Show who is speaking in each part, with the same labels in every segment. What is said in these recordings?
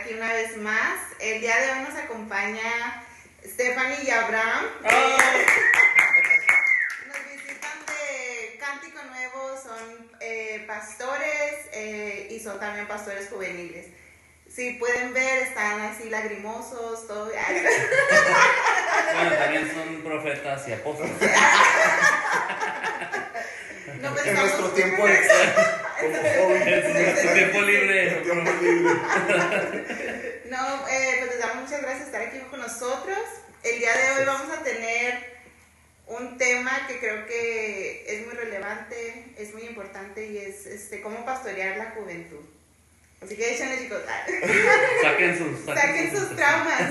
Speaker 1: aquí una vez más. El día de hoy nos acompaña Stephanie y Abraham. Nos visitan de Cántico Nuevo, son pastores y son también pastores juveniles. Si pueden ver, están así lagrimosos, todo.
Speaker 2: Bueno, también son profetas y apóstoles.
Speaker 1: No, pues
Speaker 3: En nuestro tiempo extra, como jóvenes.
Speaker 2: En tiempo libre.
Speaker 1: No, pues les damos muchas gracias por estar aquí con nosotros. El día de hoy vamos a tener un tema que creo que es muy relevante, es muy importante y es cómo pastorear la juventud. Así que échenle, chicos. Saquen sus traumas.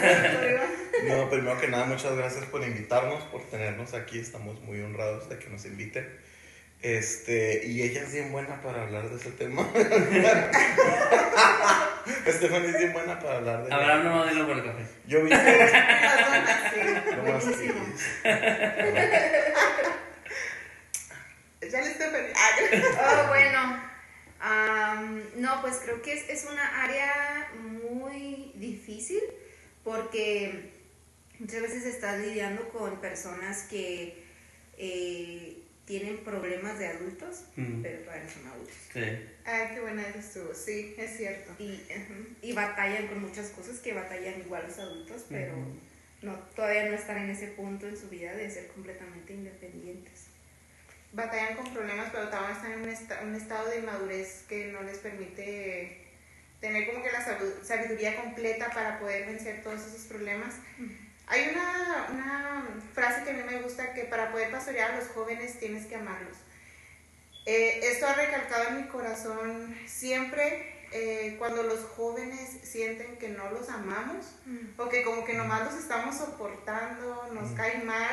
Speaker 3: No, primero que nada, muchas gracias por invitarnos, por tenernos aquí. Estamos muy honrados de que nos inviten. Y ella es bien buena para hablar de ese tema. Stephanie es bien buena para hablar de...
Speaker 2: Abraham no dilo por el café.
Speaker 3: Yo vi que...
Speaker 1: Ya le estoy
Speaker 4: Bueno, no, pues creo que es una área muy difícil porque muchas veces estás lidiando con personas que tienen problemas de adultos, pero todavía no son adultos.
Speaker 2: Sí.
Speaker 1: Ay, qué buena estuvo. Sí, es cierto.
Speaker 4: Y batallan con muchas cosas que batallan igual los adultos, pero todavía no están en ese punto en su vida de ser completamente independientes.
Speaker 1: Batallan con problemas, pero también están en un estado de inmadurez que no les permite tener como que la sabiduría completa para poder vencer todos esos problemas. Hay una frase que a mí me gusta, que para poder pastorear a los jóvenes tienes que amarlos. Esto ha recalcado en mi corazón siempre. Cuando los jóvenes sienten que no los amamos o que como que nomás los estamos soportando, nos cae mal,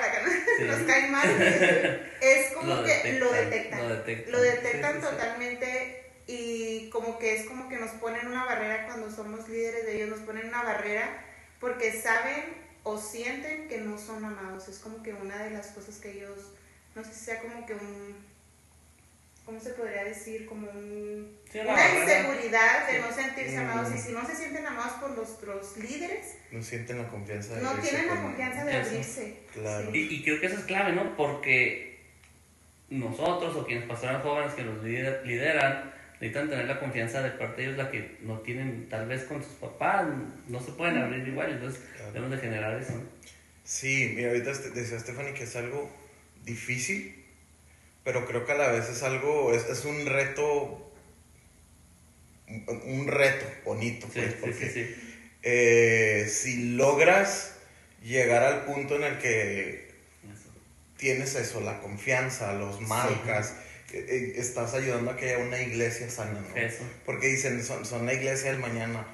Speaker 1: nos cae mal, es como que lo detectan totalmente, y como que es como que nos ponen una barrera cuando somos líderes de ellos, nos ponen una barrera porque saben o sienten que no son amados. Es como que una de las cosas que ellos, no sé si sea como que ¿cómo se podría decir? Como una inseguridad de no sentirse amados. Y si no se sienten amados por nuestros líderes,
Speaker 3: no sienten la confianza de
Speaker 1: no
Speaker 3: abrirse.
Speaker 1: tienen la confianza de abrirse.
Speaker 3: Claro.
Speaker 2: Sí. Y creo que eso es clave, ¿no? Porque nosotros o quienes pastorean jóvenes que los lideran necesitan tener la confianza de parte de ellos, la que no tienen tal vez con sus papás, no se pueden abrir igual. Entonces debemos de generar eso, ¿no?
Speaker 3: Sí, mira, ahorita decía Stephanie que es algo difícil, pero creo que a la vez es algo, es un reto bonito, pues,
Speaker 2: Sí,
Speaker 3: porque
Speaker 2: sí.
Speaker 3: si logras llegar al punto en el que tienes eso, la confianza, los marcas, estás ayudando a que haya una iglesia sana, ¿no?
Speaker 2: Eso.
Speaker 3: Porque dicen, son la iglesia del mañana.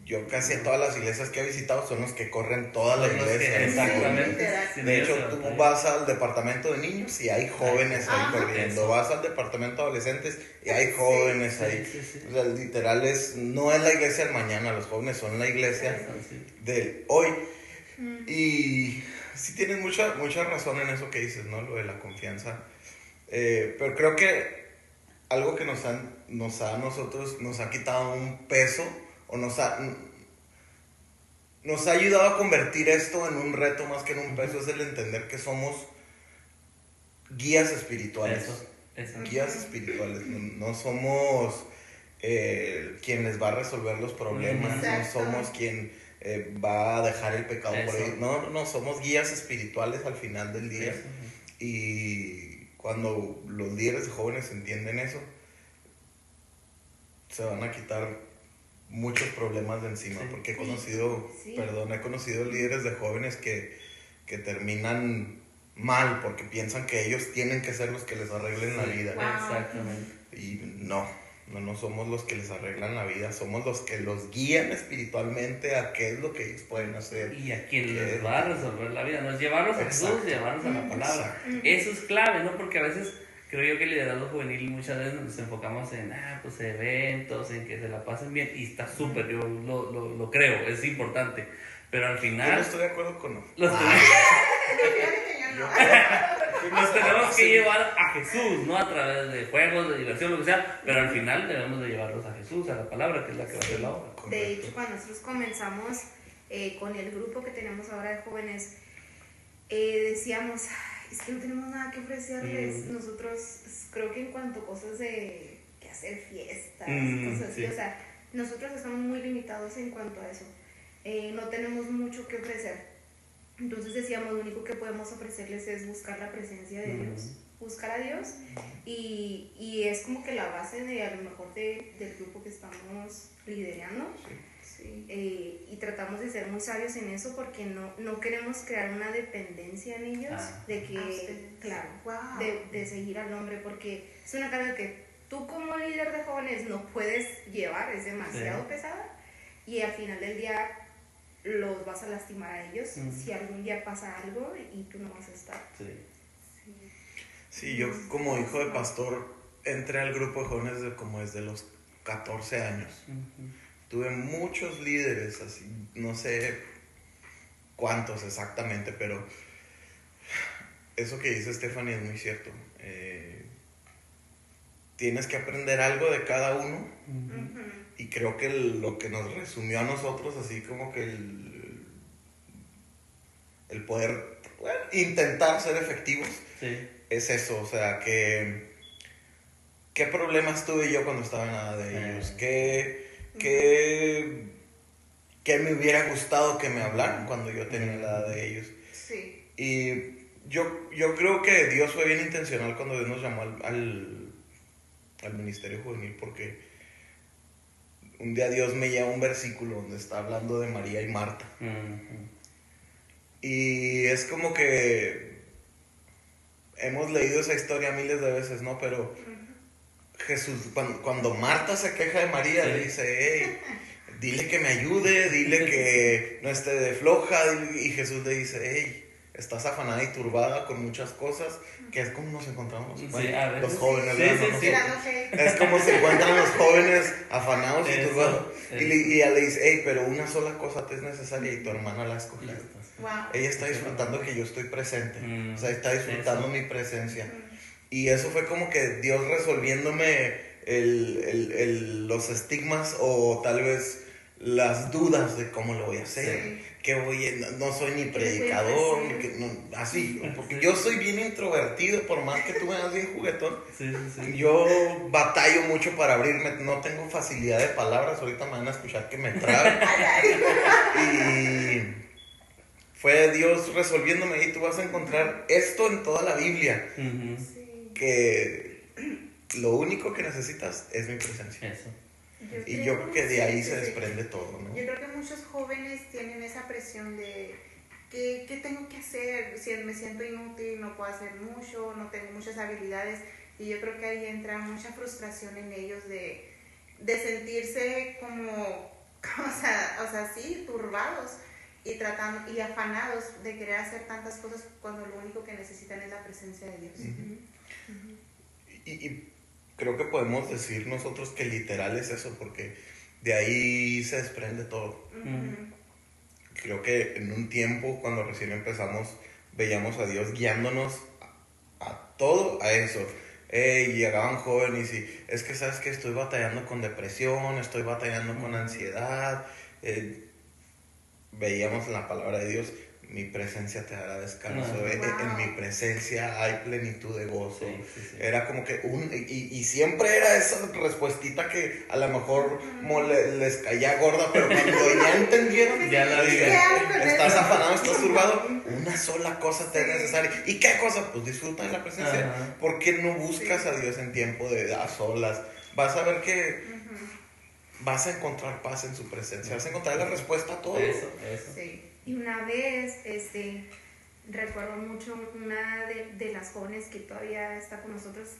Speaker 3: Yo casi todas las iglesias que he visitado son los que corren toda la iglesia.
Speaker 2: Exactamente.
Speaker 3: De hecho, tú vas al departamento de niños y hay jóvenes ahí corriendo.
Speaker 2: Eso.
Speaker 3: Vas al departamento de adolescentes y hay jóvenes ahí.
Speaker 2: Sí.
Speaker 3: O sea, literal no es la iglesia del mañana, los jóvenes son la iglesia del hoy. Y sí tienes mucha razón en eso que dices, ¿no? Lo de la confianza. Pero creo que algo que nos a nosotros nos ha quitado un peso, o nos ha ayudado a convertir esto en un reto más que en un peso, es el entender que somos guías espirituales.
Speaker 2: Eso.
Speaker 3: Guías espirituales, no somos quien les va a resolver los problemas, no somos quien va a dejar el pecado por ahí. No, somos guías espirituales al final del día.
Speaker 2: Eso.
Speaker 3: Y cuando los líderes de jóvenes entienden eso, se van a quitar muchos problemas de encima, porque he conocido líderes de jóvenes que terminan mal porque piensan que ellos tienen que ser los que les arreglen la vida.
Speaker 2: Exactamente.
Speaker 3: Y no somos los que les arreglan la vida, somos los que los guían espiritualmente a qué es lo que ellos pueden hacer.
Speaker 2: Y a quien les va a resolver la vida, no es llevarlos a Jesús, llevarlos a la palabra. Eso es clave, ¿no? Porque a veces creo yo que el liderazgo juvenil muchas veces nos enfocamos en pues eventos, en que se la pasen bien, y está súper, yo lo creo, es importante, pero al final...
Speaker 3: Yo no estoy de acuerdo con...
Speaker 1: Fíjate que yo no.
Speaker 2: Nos tenemos que llevar a Jesús, no a través de juegos, de diversión, lo que sea, pero al final debemos de llevarlos a Jesús, a la palabra, que es la que va a hacer la obra.
Speaker 4: De hecho, cuando nosotros comenzamos con el grupo que tenemos ahora de jóvenes, decíamos, es que no tenemos nada que ofrecerles. Nosotros, creo que en cuanto a cosas de que hacer fiestas, cosas así, o sea, nosotros estamos muy limitados en cuanto a eso. No tenemos mucho que ofrecer. Entonces decíamos, lo único que podemos ofrecerles es buscar la presencia de Dios, buscar a Dios, y es como que la base de a lo mejor del grupo que estamos liderando. Sí. Y tratamos de ser muy sabios en eso porque no queremos crear una dependencia en ellos de que, claro, de seguir al hombre, porque es una carga que tú como líder de jóvenes no puedes llevar, es demasiado pesada, y al final del día los vas a lastimar a ellos si algún día pasa algo y tú no vas a estar.
Speaker 3: Sí, yo como hijo de pastor entré al grupo de jóvenes como desde los 14 años. Tuve muchos líderes, así, no sé cuántos exactamente, pero eso que dice Stephanie es muy cierto. Tienes que aprender algo de cada uno. Y creo que lo que nos resumió a nosotros, así como que el poder intentar ser efectivos, es eso. O sea, ¿qué problemas tuve yo cuando estaba en la edad de ellos? ¿Qué me hubiera gustado que me hablaran cuando yo tenía la edad de ellos?
Speaker 1: Sí.
Speaker 3: Y yo creo que Dios fue bien intencional cuando Dios nos llamó al ministerio juvenil, porque un día Dios me lleva un versículo donde está hablando de María y Marta. Y es como que hemos leído esa historia miles de veces, ¿no? Pero Jesús, cuando Marta se queja de María, le dice, hey, dile que me ayude, dile que no esté de floja. Y Jesús le dice, hey, estás afanada y turbada con muchas cosas, que es como nos encontramos los jóvenes. Es como se encuentran los jóvenes afanados y turbados. Y ella le dice, hey, pero una sola cosa te es necesaria y tu hermana la ha escogido. Ella está disfrutando que yo estoy presente. O sea, está disfrutando mi presencia. Y eso fue como que Dios resolviéndome los estigmas o tal vez las dudas de cómo lo voy a hacer. Que no soy ni predicador, así, porque yo soy bien introvertido, por más que tú me hagas bien juguetón. Yo batallo mucho para abrirme, no tengo facilidad de palabras, ahorita me van a escuchar que me trabe. Y fue Dios resolviéndome, y tú vas a encontrar esto en toda la Biblia, que lo único que necesitas es mi presencia. Y yo creo que de ahí se desprende todo, ¿no?
Speaker 1: Yo creo que muchos jóvenes tienen esa presión de ¿qué tengo que hacer? Si me siento inútil, no puedo hacer mucho, no tengo muchas habilidades. Y yo creo que ahí entra mucha frustración en ellos de sentirse como o sea, sí, turbados y afanados de querer hacer tantas cosas cuando lo único que necesitan es la presencia de Dios.
Speaker 3: Y creo que podemos decir nosotros que literal es eso, porque de ahí se desprende todo. Creo que en un tiempo, cuando recién empezamos, veíamos a Dios guiándonos a todo, a eso. Llegaban jóvenes y es que sabes que estoy batallando con depresión, estoy batallando con ansiedad. Veíamos en la palabra de Dios, mi presencia te dará descanso. En mi presencia hay plenitud de gozo. Era como que y siempre era esa respuestita que a lo mejor les caía gorda, pero cuando ya entendieron,
Speaker 2: ya la
Speaker 3: estás afanado, estás turbado, una sola cosa te es necesaria. ¿Y qué cosa? Pues disfruta de la presencia. ¿Por qué no buscas a Dios en tiempo de a solas? Vas a ver que vas a encontrar paz en su presencia, vas a encontrar la respuesta a todo.
Speaker 2: Eso.
Speaker 4: Sí. Y una vez, recuerdo mucho una de las jóvenes que todavía está con nosotros,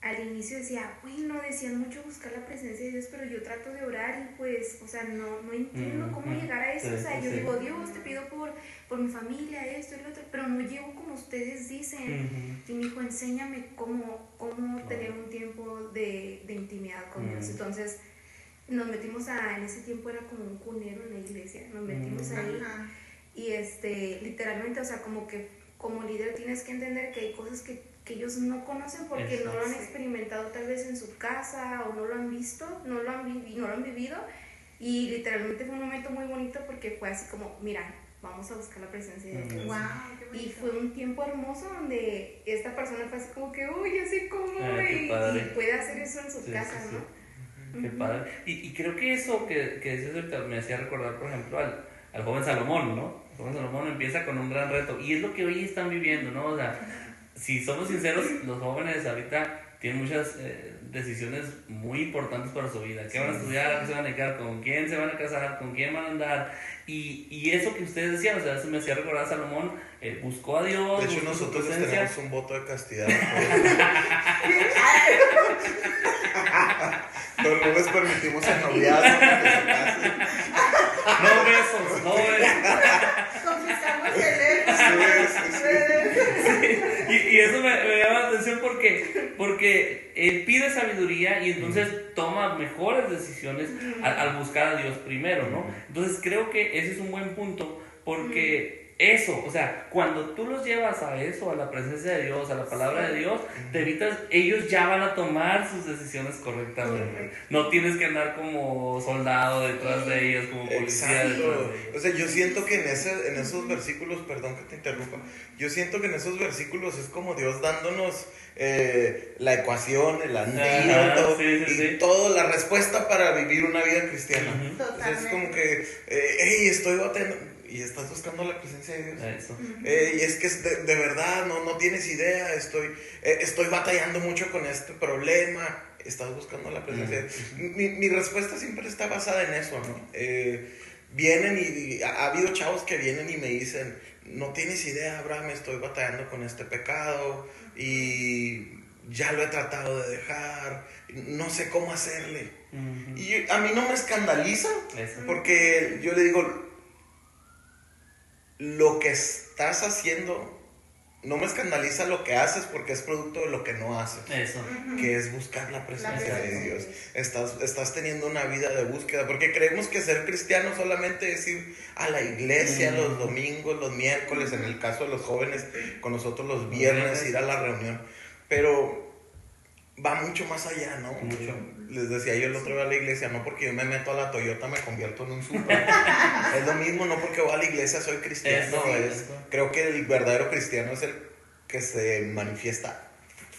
Speaker 4: al inicio decían mucho buscar la presencia de Dios, pero yo trato de orar y pues, o sea, no entiendo cómo llegar a eso. O sea, yo digo, Dios, te pido por mi familia, esto y lo otro, pero no llego como ustedes dicen. Y me dijo, enséñame cómo tener un tiempo de intimidad con Dios. Entonces, nos metimos en ese tiempo era como un cunero en la iglesia, nos metimos ahí y literalmente, o sea, como que como líder tienes que entender que hay cosas que ellos no conocen porque no lo han experimentado tal vez en su casa o no lo han visto, no lo han vivido. Y literalmente fue un momento muy bonito porque fue así como, mira, vamos a buscar la presencia de Dios.
Speaker 1: Wow, qué bonito.
Speaker 4: Y fue un tiempo hermoso donde esta persona fue así como que, uy, ya sé cómo, y puede hacer eso en su casa,
Speaker 2: sí,
Speaker 4: ¿no?
Speaker 2: Qué padre. Y creo que eso que decías ahorita me hacía recordar, por ejemplo, al joven Salomón, ¿no? El joven Salomón empieza con un gran reto y es lo que hoy están viviendo, ¿no? O sea, si somos sinceros, los jóvenes ahorita tienen muchas decisiones muy importantes para su vida. ¿Qué van a estudiar? ¿Qué se van a dedicar? ¿Con quién se van a casar? ¿Con quién van a andar? Y eso que ustedes decían, o sea, se me hacía recordar a Salomón, buscó a Dios.
Speaker 3: De hecho, nosotros tenemos un voto de castidad. No les permitimos el noviazgo que se casen.
Speaker 2: No besos, no besos.
Speaker 1: Confiscamos el
Speaker 2: Y eso me llama la atención porque él pide sabiduría y entonces toma mejores decisiones al buscar a Dios primero, ¿no? Entonces creo que ese es un buen punto porque eso, o sea, cuando tú los llevas a eso, a la presencia de Dios, a la palabra de Dios, te evitas, ellos ya van a tomar sus decisiones correctamente. No tienes que andar como soldado detrás de ellos, como policía detrás de ellos.
Speaker 3: O sea, yo siento que en esos versículos, perdón que te interrumpa, yo siento que en esos versículos es como Dios dándonos la ecuación, el antídoto y toda la respuesta para vivir una vida cristiana. Entonces es como que, hey, estoy batallando. Y estás buscando la presencia de Dios.
Speaker 2: Eso.
Speaker 3: Y es que de verdad no tienes idea. Estoy batallando mucho con este problema. Estás buscando la presencia de Dios. Mi respuesta siempre está basada en eso, ¿no? Vienen y ha habido chavos que vienen y me dicen, no tienes idea, Abraham, estoy batallando con este pecado y ya lo he tratado de dejar, no sé cómo hacerle. Y a mí no me escandaliza, porque yo le digo, lo que estás haciendo, no me escandaliza lo que haces porque es producto de lo que no haces.
Speaker 2: Eso.
Speaker 3: Que es buscar la presencia de Dios. Estás teniendo una vida de búsqueda, porque creemos que ser cristiano solamente es ir a la iglesia los domingos, los miércoles, en el caso de los jóvenes, con nosotros los viernes, ir a la reunión. Pero va mucho más allá, ¿no?
Speaker 2: Mucho.
Speaker 3: Les decía yo el otro día a la iglesia, no porque yo me meto a la Toyota me convierto en un super. Es lo mismo, no porque voy a la iglesia soy cristiano. Creo que el verdadero cristiano es el que se manifiesta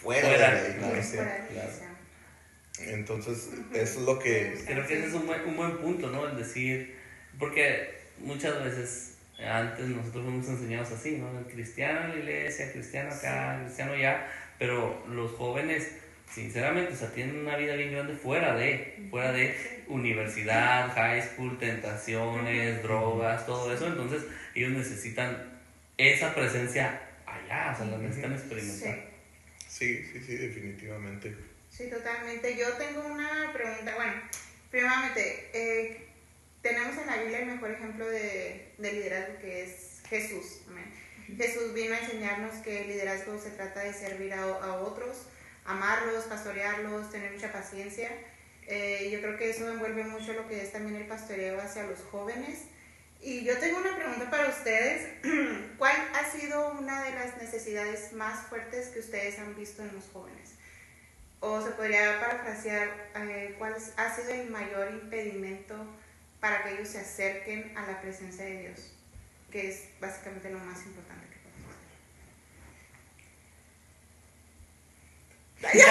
Speaker 3: fuera de la iglesia. Entonces, eso es lo que...
Speaker 2: Creo que ese es un buen punto, ¿no? El decir, porque muchas veces antes nosotros fuimos enseñados así, ¿no? El cristiano en la iglesia, cristiano acá, cristiano allá, pero los jóvenes, sinceramente, o sea, tienen una vida bien grande fuera de universidad, high school, tentaciones, drogas, todo eso. Entonces ellos necesitan esa presencia allá, o sea, la necesitan experimentar.
Speaker 3: Sí, definitivamente.
Speaker 1: Sí, totalmente. Yo tengo una pregunta. Bueno, primeramente, tenemos en la Biblia el mejor ejemplo de liderazgo, que es Jesús. Amén. Jesús vino a enseñarnos que el liderazgo se trata de servir a otros, amarlos, pastorearlos, tener mucha paciencia. Yo creo que eso envuelve mucho lo que es también el pastoreo hacia los jóvenes. Y yo tengo una pregunta para ustedes. ¿Cuál ha sido una de las necesidades más fuertes que ustedes han visto en los jóvenes? O se podría parafrasear, ¿cuál ha sido el mayor impedimento para que ellos se acerquen a la presencia de Dios? Que es básicamente lo más importante que podemos hacer.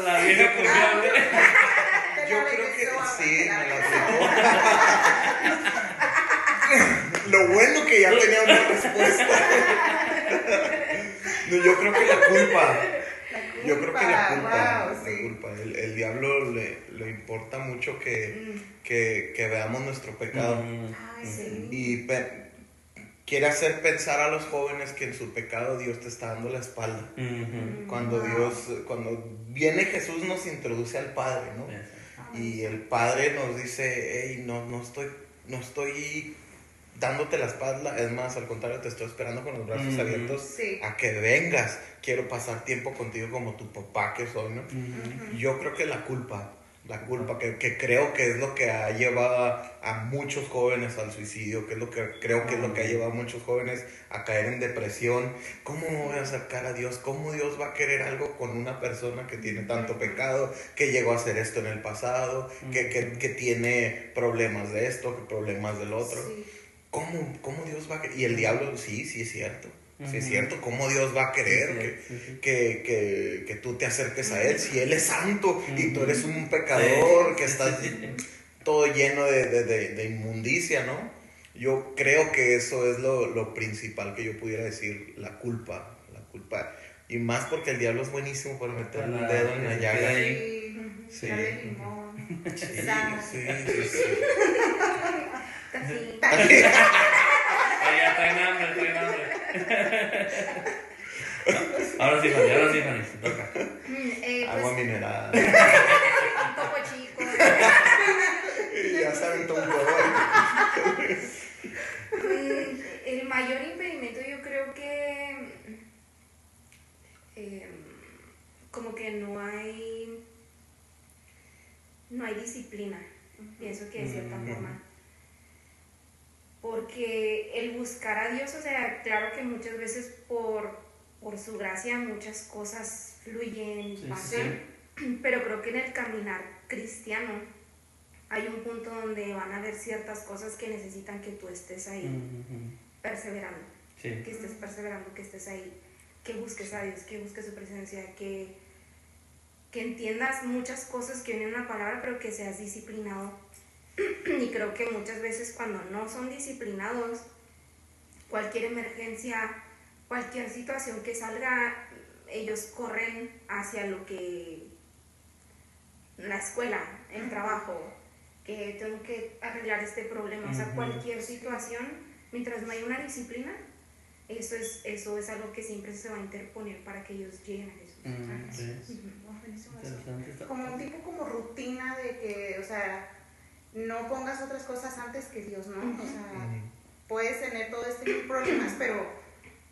Speaker 2: La vieja confiable.
Speaker 3: Yo creo que sí, me la aplicó. Lo bueno que ya tenía una respuesta. No, yo creo que la culpa. Yo creo que la culpa.
Speaker 1: Wow, sí.
Speaker 3: La culpa. El diablo le importa mucho que veamos nuestro pecado.
Speaker 1: Ay, sí.
Speaker 3: Y quiere hacer pensar a los jóvenes que en su pecado Dios te está dando la espalda. Cuando viene Jesús nos introduce al Padre, ¿no? Y el Padre nos dice, hey, no estoy dándote la espalda, es más, al contrario, te estoy esperando con los brazos abiertos a que vengas. Quiero pasar tiempo contigo como tu papá que soy, ¿no? Yo creo que la culpa La culpa, que creo que es lo que ha llevado a muchos jóvenes al suicidio, que es lo que creo que es lo que ha llevado a muchos jóvenes a caer en depresión. ¿Cómo no voy a acercar a Dios? ¿Cómo Dios va a querer algo con una persona que tiene tanto pecado, que llegó a hacer esto en el pasado, que tiene problemas de esto, que problemas del otro?
Speaker 1: Sí.
Speaker 3: ¿Cómo Dios va a querer? Y el diablo, sí es cierto. Sí, es cierto, ¿cómo Dios va a querer que tú te acerques a Él si Él es santo y tú eres un pecador que estás todo lleno de inmundicia, ¿no? Yo creo que eso es lo principal que yo pudiera decir, la culpa. Y más porque el diablo es buenísimo para meter el dedo en la llaga.
Speaker 1: Sí. Darle limón.
Speaker 3: Sí.
Speaker 2: Ya traen hambre. Ahora sí, Fanny, te toca.
Speaker 3: Agua mineral.
Speaker 4: Un poco chico.
Speaker 3: Ya saben todo un poco.
Speaker 4: El mayor impedimento yo creo que como que no hay disciplina, pienso que de cierta forma. Porque el buscar a Dios, o sea, claro que muchas veces por su gracia muchas cosas fluyen, pasan, pero creo que en el caminar cristiano hay un punto donde van a haber ciertas cosas que necesitan que tú estés ahí perseverando, que estés perseverando, que estés ahí, que busques a Dios, que busques su presencia, que entiendas muchas cosas que vienen en la palabra, pero que seas disciplinado. Y creo que muchas veces cuando no son disciplinados, cualquier emergencia, cualquier situación que salga, ellos corren hacia lo que la escuela, el trabajo, que tengo que arreglar este problema, o sea, cualquier situación, mientras no hay una disciplina, eso es algo que siempre se va a interponer para que ellos lleguen a Jesús.
Speaker 1: Como un tipo como rutina de que, o sea, no pongas otras cosas antes que Dios, ¿no? O sea, puedes tener todo este tipo de problemas, pero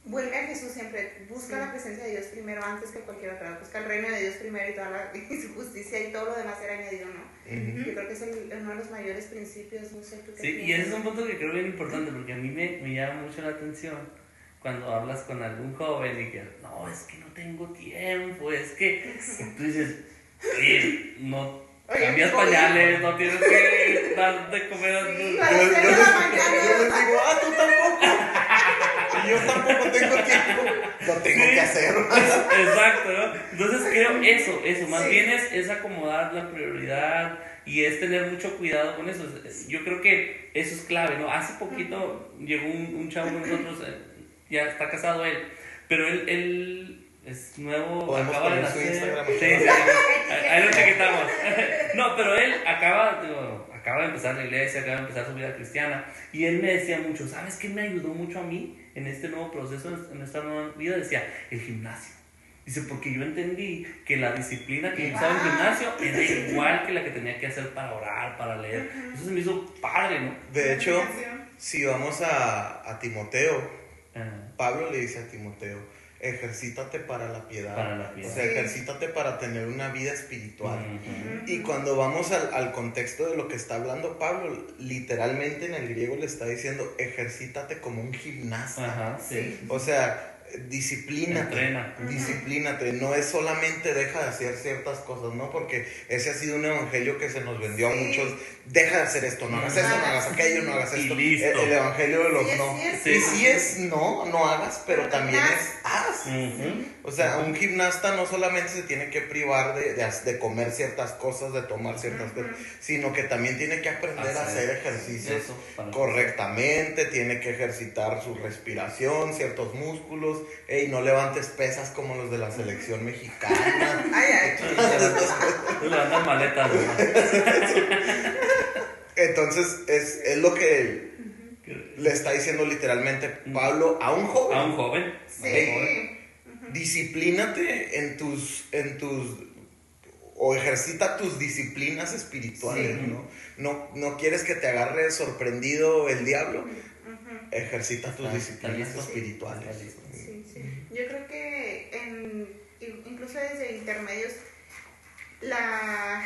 Speaker 1: vuelve a Jesús siempre. Busca la presencia de Dios primero antes que cualquier otra. Busca el reino de Dios primero y su justicia y todo lo demás será añadido, ¿no? Yo creo que es uno de los mayores principios, no sé tú qué piensas.
Speaker 2: Y ese es un punto que creo bien importante porque a mí me llama mucho la atención cuando hablas con algún joven y que, no, es que no tengo tiempo, es que tú dices, oye, no cambias pañales, no tienes que dar de comer a
Speaker 1: Sí,
Speaker 3: Yo les digo, tú tampoco. Y yo tampoco tengo tiempo. Lo tengo que hacer.
Speaker 2: Exacto, ¿no? Entonces creo eso, más bien es acomodar la prioridad y es tener mucho cuidado con eso. Yo creo que eso es clave, ¿no? Hace poquito llegó un chavo con nosotros, ya está casado él, pero él es nuevo, acaba de nacer. Sí, ahí lo etiquetamos. No, pero él acaba de empezar la iglesia, acaba de empezar su vida cristiana. Y él me decía mucho, ¿sabes qué me ayudó mucho a mí en este nuevo proceso, en esta nueva vida? Decía, el gimnasio. Dice, porque yo entendí que la disciplina que yo usaba en el gimnasio era igual que la que tenía que hacer para orar, para leer. Eso se me hizo padre, ¿no?
Speaker 3: De hecho, si vamos a Timoteo, Pablo le dice a Timoteo, ejercítate para la piedad. O sea, ejercítate para tener una vida espiritual. Y cuando vamos al contexto de lo que está hablando Pablo, literalmente en el griego le está diciendo, ejercítate como un gimnasta. O sea, disciplínate, no es solamente deja de hacer ciertas cosas, ¿no? Porque ese ha sido un evangelio que se nos vendió a muchos, deja de hacer esto, no hagas esto, no hagas aquello, no hagas esto, el evangelio de los no, y si es no hagas, pero también es haz. O sea, un gimnasta no solamente se tiene que privar de comer ciertas cosas, de tomar ciertas cosas, sino que también tiene que aprender a hacer ejercicios correctamente, tiene que ejercitar su respiración, ciertos músculos. Ey, no levantes pesas como los de la selección mexicana.
Speaker 2: Levantan maletas, ¿no?
Speaker 3: Entonces es lo que le está diciendo literalmente Pablo a un joven.
Speaker 2: A un joven.
Speaker 3: Disciplínate en tus o ejercita tus disciplinas espirituales, ¿no? ¿Quieres que te agarre sorprendido el diablo? Ejercita tus disciplinas espirituales.
Speaker 1: Yo creo que incluso desde intermedios la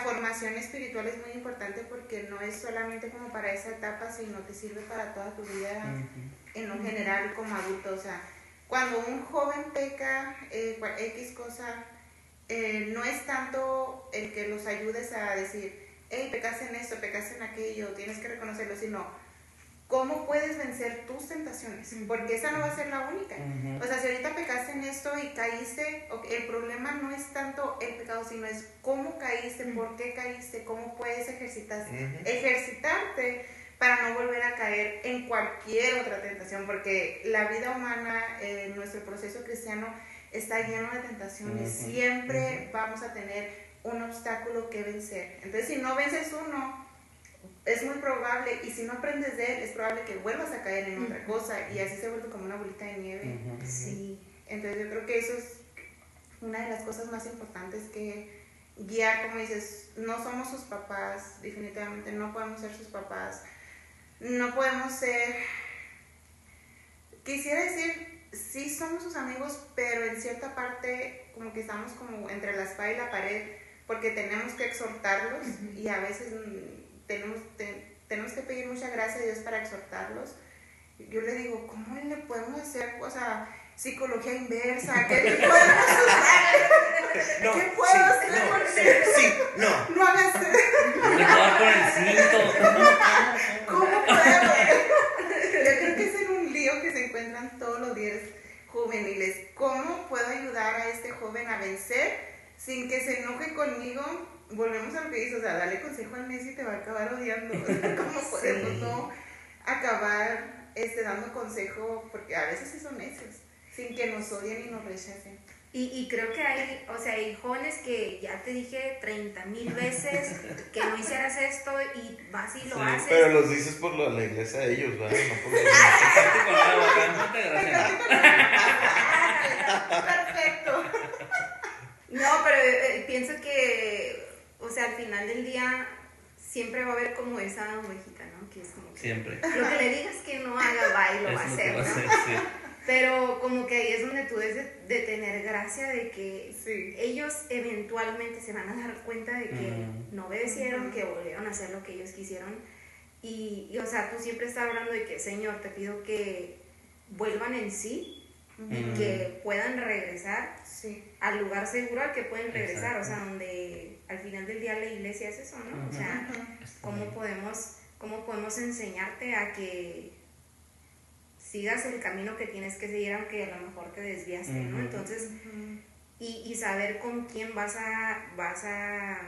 Speaker 1: formación espiritual es muy importante porque no es solamente como para esa etapa, sino te sirve para toda tu vida en lo general como adulto. O sea, cuando un joven peca X cosa, no es tanto el que los ayudes a decir, hey, pecaste en esto, pecaste en aquello, tienes que reconocerlo, sino cómo puedes vencer tus tentaciones, porque esa no va a ser la única. O sea, si ahorita pecaste en esto y caíste, el problema no es tanto el pecado, sino es cómo caíste, por qué caíste, cómo puedes ejercitarte para no volver a caer en cualquier otra tentación, porque la vida humana, nuestro proceso cristiano está lleno de tentaciones, siempre vamos a tener un obstáculo que vencer. Entonces, si no vences uno, es muy probable, y si no aprendes de él, es probable que vuelvas a caer en otra cosa, y así se vuelve como una bolita de nieve. Sí. Entonces yo creo que eso es una de las cosas más importantes, que guiar, como dices, no somos sus papás, definitivamente no podemos ser sus papás, no podemos ser, quisiera decir, sí somos sus amigos, pero en cierta parte como que estamos como entre la espada y la pared, porque tenemos que exhortarlos, y a veces tenemos que pedir mucha gracia a Dios para exhortarlos. Yo le digo, ¿cómo le podemos hacer? O sea, psicología inversa, ¿qué le podemos hacer?
Speaker 3: No,
Speaker 1: ¿Qué puedo hacer?
Speaker 3: No.
Speaker 1: No hagas eso.
Speaker 2: Le puedo dar con el cinto.
Speaker 1: ¿Cómo podemos? Yo creo que es en un lío que se encuentran todos los días juveniles. ¿Cómo puedo ayudar a este joven a vencer sin que se enoje conmigo? Volvemos a lo que dices, o sea, dale consejo al necio y te va a acabar odiando. ¿Cómo podemos no acabar dando consejo? Porque a veces sí son necios, sin que nos odien y nos rechacen.
Speaker 4: Y creo que hay, o sea, hay jóvenes que ya te dije 30,000 veces que no hicieras esto y vas y lo haces.
Speaker 3: Pero los dices por la iglesia de ellos, ¿verdad? No por
Speaker 1: Perfecto.
Speaker 4: No, pero pienso que, o sea, al final del día siempre va a haber como esa ovejita, ¿no? Que es como que
Speaker 2: siempre.
Speaker 4: Lo que le digas que no haga, va y lo va a hacer, ¿no?
Speaker 2: Sí.
Speaker 4: Pero como que ahí es donde tú debes de tener gracia de que
Speaker 1: sí,
Speaker 4: ellos eventualmente se van a dar cuenta de que no obedecieron, que volvieron a hacer lo que ellos quisieron. Y, o sea, tú siempre estás hablando de que, Señor, te pido que vuelvan en sí, que puedan regresar al lugar seguro al que pueden regresar. Exacto. O sea, donde al final del día la iglesia es eso, ¿no? O sea, ¿cómo podemos enseñarte a que sigas el camino que tienes que seguir, aunque a lo mejor te desviaste, ¿no? Entonces, y saber con quién vas a pasar